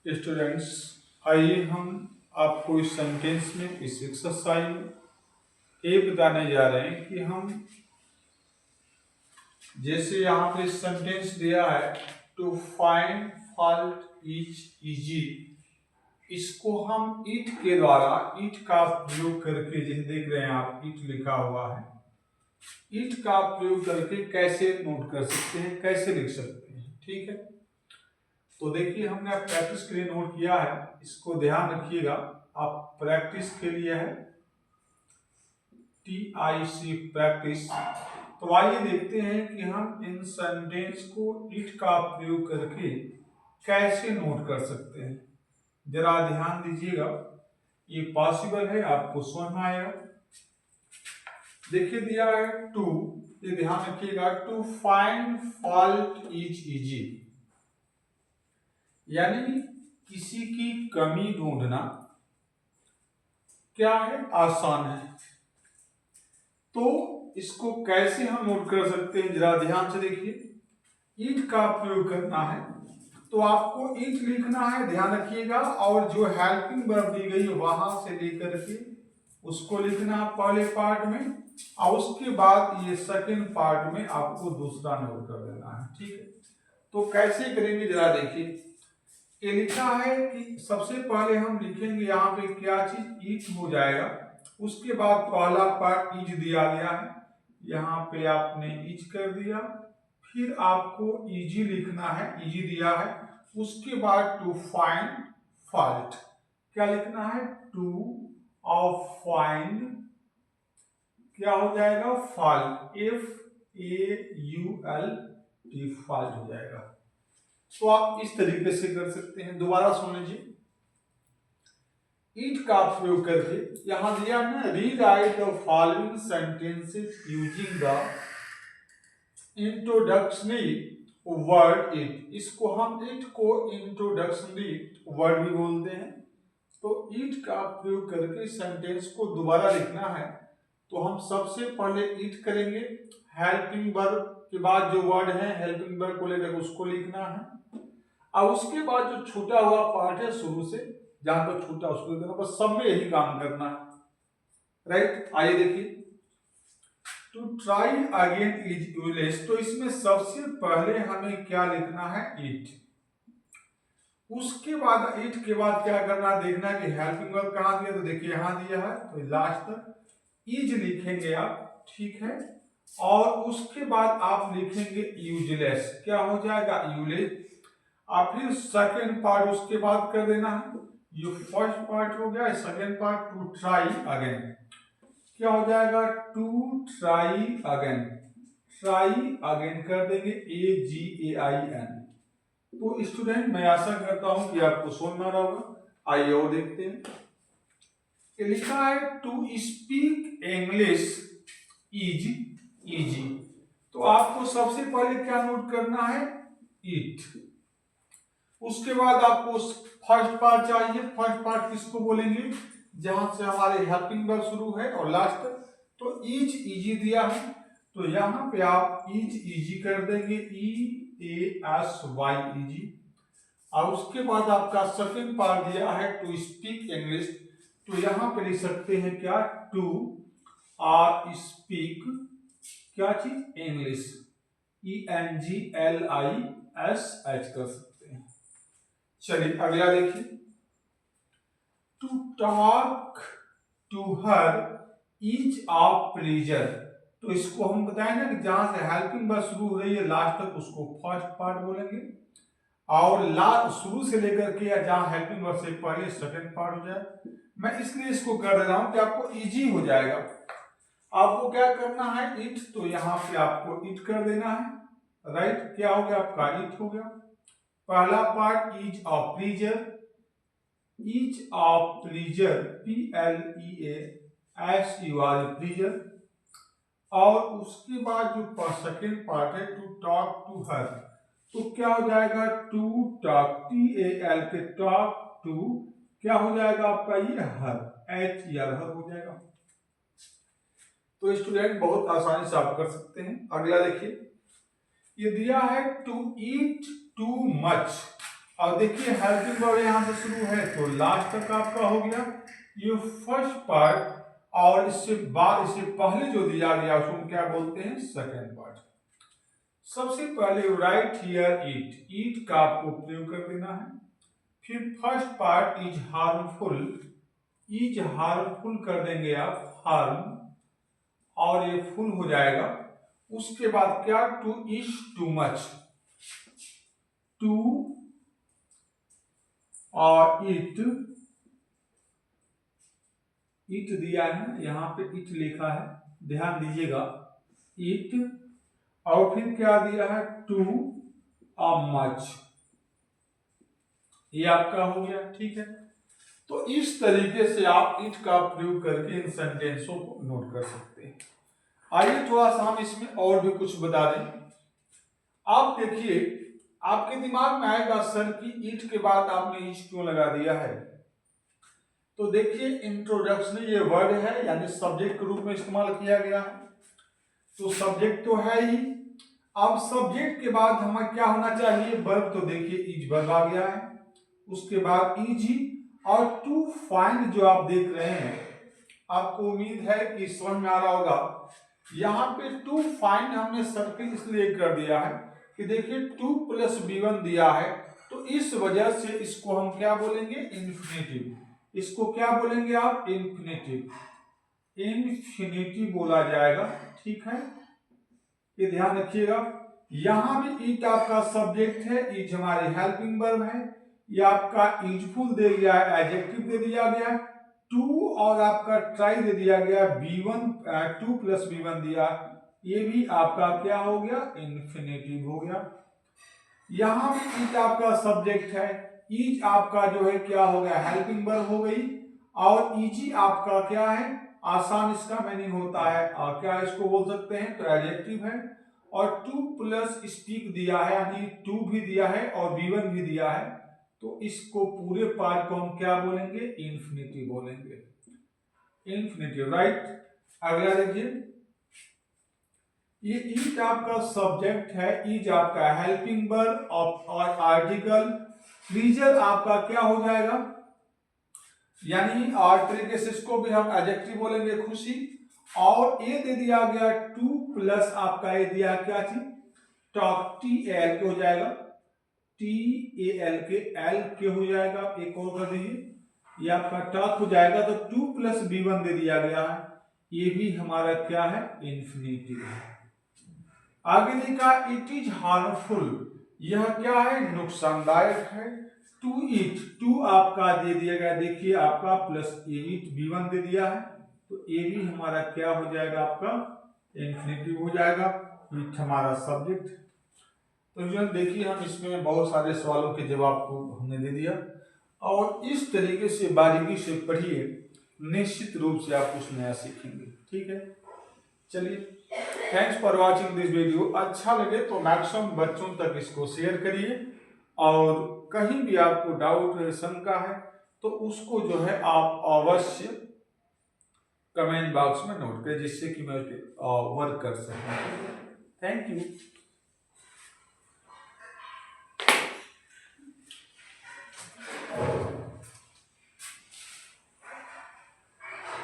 Students, आइए हम आपको इस सेंटेंस में, इस एक्सरसाइज में ये बताने जा रहे हैं कि हम जैसे यहाँ पे सेंटेंस दिया है to find fault is easy, इसको हम ईट के द्वारा, ईट का प्रयोग करके, जैसे देख रहे हैं आप ईट लिखा हुआ है, ईट का प्रयोग करके कैसे नोट कर सकते हैं, कैसे लिख सकते हैं। ठीक है, तो देखिए हमने प्रैक्टिस के लिए नोट किया है, इसको ध्यान रखिएगा। आप प्रैक्टिस के लिए है TIC प्रैक्टिस। तो आइए देखते हैं कि हम इन सेंटेंस को इट का प्रयोग करके कैसे नोट कर सकते हैं। जरा ध्यान दीजिएगा, ये पॉसिबल है, आपको समझ में आएगा। देखिए दिया है टू, ये ध्यान रखिएगा, to find fault is easy, यानी किसी की कमी ढूंढना क्या है, आसान है। तो इसको कैसे हम नोट कर सकते हैं, जरा ध्यान से देखिए। ईट का प्रयोग करना है तो आपको ईट लिखना है, ध्यान रखिएगा, और जो हेल्पिंग वर्ब दी गई वहां से लेकर के उसको लिखना पहले पार्ट में, और उसके बाद ये सेकंड पार्ट में आपको दूसरा नोट कर देना है। ठीक है, तो कैसे करेंगे जरा देखिए। ये लिखा है कि सबसे पहले हम लिखेंगे यहाँ पे क्या चीज, ईट हो जाएगा, उसके बाद पहला पार्ट इज दिया गया है, यहाँ पे आपने इज कर दिया, फिर आपको इजी लिखना है, इजी दिया है, उसके बाद टू फाइंड फॉल्ट, क्या लिखना है, टू ऑफ फाइंड, क्या हो जाएगा, फॉल्ट, FAULT, फॉल्ट हो जाएगा। तो आप इस तरीके से कर सकते हैं। दोबारा सुन लीजिए, ईट का प्रयोग करके, यहां दिया ना, rewrite the following sentences using the introductory word it, इसको हम इट को इंट्रोडक्शनरी वर्ड भी बोलते हैं। तो ईट का प्रयोग करके सेंटेंस को दोबारा लिखना है, तो हम सबसे पहले इट करेंगे, हेल्पिंग वर्ब के बाद जो वर्ड है हेल्पिंग वर्ब को लेकर उसको लिखना है, और उसके बाद जो छूटा हुआ पार्ट है शुरू से जहां तक छूटा उसको लिखना, बस सब में यही काम करना है। राइट, आइए देखिए, to try again is useless, तो इसमें सबसे पहले हमें क्या लिखना है, इट, उसके बाद इट के बाद क्या करना है, देखना कि हेल्पिंग वर्ब कहां दिया, तो देखिए यहां दिया है, तो लास्ट तक इज लिखेंगे आप। ठीक है, और उसके बाद आप लिखेंगे यूजलेस, क्या हो जाएगा, यूजलेस, और फिर सेकेंड पार्ट उसके बाद कर देना है। ये फर्स्ट पार्ट हो गया, second part to try again, क्या हो जाएगा, to try again, try again कर देंगे, AGAIN। तो स्टूडेंट, मैं आशा करता हूं कि आपको समझ में आ रहा होगा। आइए और देखते हैं, लिखा है to speak English is easy, तो आपको सबसे पहले क्या नोट करना है, इट, उसके बाद आपको फर्स्ट पार्ट चाहिए। फर्स्ट पार्ट किसको बोलेंगे, जहां से हमारे हेल्पिंग वर्ब शुरू है और लास्ट तक, तो इज इजी दिया है, तो यहां पे आप इज इजी कर देंगे, EASY इजी, और उसके बाद आपका सेकंड पार्ट दिया है टू स्पीक इंग्लिश, तो यहां पे लिख सकते हैं क्या, टू स्पीक, क्या चीज, इंग्लिश, ENGLISH कर सकते हैं। चलिए अगला देखिए, to talk to her is of pleasure, तो इसको हम बताएं ना कि जहां से हेल्पिंग वर्ब शुरू हो रही है लास्ट तक उसको फर्स्ट पार्ट बोलेंगे, और लास्ट शुरू से लेकर के या जहां हेल्पिंग वर्ब से पहले सेकंड पार्ट हो जाए। मैं इसलिए इसको कर दे रहा हूं कि आपको इजी हो जाएगा। आपको क्या करना है, इट, तो यहां पे आपको इट कर देना है। राइट, क्या हो गया आपका, इट हो गया। पहला part is of pleaser, is of pleaser, PLEASUR pleaser, और उसके बाद जो सेकेंड पार्ट है टू टॉक टू हर, तो क्या हो जाएगा, टू टॉक, TAL के टॉक टू, क्या हो जाएगा आपका ये, हर, HER, हर हो जाएगा। तो स्टूडेंट बहुत आसानी से आप कर सकते हैं। अगला देखिए, ये दिया है टू ईट टू मच, और देखिए हेल्पिंग वर्ब यहाँ से शुरू है तो लास्ट तक आपका हो गया। ये फर्स्ट पार्ट और इससे पहले जो दिया गया उसको क्या बोलते हैं, सेकेंड पार्ट। सबसे पहले राइट हियर ईट, ईट का आपको प्रयोग कर देना है। फिर first part is harmful, is harmful कर देंगे आप, हार्म, और ये फुल हो जाएगा। उसके बाद क्या, too is too much, too और इट, इट दिया है यहाँ पे, इट लिखा है, ध्यान दीजिएगा, इट, और फिर क्या दिया है, टू और मच, ये आपका हो गया। ठीक है, तो इस तरीके से आप इट का प्रयोग करके इन सेंटेंसों को नोट कर सकते हैं। आइए थोड़ा सा हम इसमें और भी कुछ बता दें। आप देखिए, आपके दिमाग में आएगा सर कि ईट के बाद आपने इज क्यों लगा दिया है। तो देखिए इंट्रोडक्शन ये वर्ड है, यानी सब्जेक्ट के रूप में इस्तेमाल किया गया है, तो सब्जेक्ट तो है ही। अब सब्जेक्ट के बाद हमें क्या होना चाहिए, वर्ब, तो देखिए इज वर्ब आ गया है, उसके बाद इज, और टू फाइंड जो आप देख रहे हैं, आपको उम्मीद है कि समझ में आ रहा होगा। यहाँ पे टू फाइंड हमने सर्किल इसलिए कर दिया है कि देखिए 2 + b1 दिया है, तो इस वजह से इसको हम क्या बोलेंगे, इंफिनिटिव। इसको क्या बोलेंगे आप, इंफिनिटिव, इंफिनिटिव बोला जाएगा। ठीक है, ये ध्यान रखिएगा। यहां भी इट आपका सब्जेक्ट है, इज हमारी हेल्पिंग वर्ब है, ये आपका यूजफुल दे दिया है, एडजेक्टिव दे दिया गया, टू और आपका ट्राई दे दिया गया, b1, 2 + b1 दिया, ये भी आपका क्या हो गया, इंफिनिटिव हो गया। यहां भी इट आपका सब्जेक्ट है, इज आपका जो है क्या हो गया, हेल्पिंग वर्ब हो गई, और इजी आपका क्या है, आसान इसका मीनिंग होता है, और क्या इसको बोल सकते हैं, तो एडजेक्टिव है। और 2 + स्टिक दिया है, यानी 2 भी दिया है और b1 भी दिया है, तो इसको पूरे पार्ट को हम क्या बोलेंगे, इंफिनिटिव बोलेंगे, इंफिनिटिव, राइट। अगला देखिए, ये इट आपका सब्जेक्ट है, इज आपका हेल्पिंग वर्ब और आर्टिकल, रीजन आपका क्या हो जाएगा, यानी और तरीके से इसको भी हम एडजेक्टिव बोलेंगे, खुशी। और ये दे दिया गया 2 + आपका ये दिया क्या चीज, टॉक, TAL के हो जाएगा, TAL के L के हो जाएगा, एक और कर दीजिए, ये आपका टॉक हो जाएगा। तो 2 + b1 दे दिया गया है, ये भी हमारा क्या है, इंफिनिटिव है। आगे देखा, इट इज हार्मफुल, यह क्या है, नुकसानदायक है। टू इट, टू आपका दे दिया गया, देखिए आपका + इट, b1 दे दिया है, तो ये भी हमारा क्या हो जाएगा, आपका इंफिनिटिव हो जाएगा। इट हमारा सब्जेक्ट। तो जो देखिए हम इसमें बहुत सारे सवालों के जवाब को हमने दे दिया, और इस तरीके से बारीकी से पढ़िए, निश्चित रूप से आप कुछ नया सीखेंगे। ठीक है, चलिए, thanks for watching this video. अच्छा लगे तो मैक्सिमम बच्चों तक इसको शेयर करिए, और कहीं भी आपको डाउट है, शंका है, तो उसको जो है आप अवश्य कमेंट बॉक्स में नोट करें, जिससे कि मैं वर्क कर सकूं। Thank you.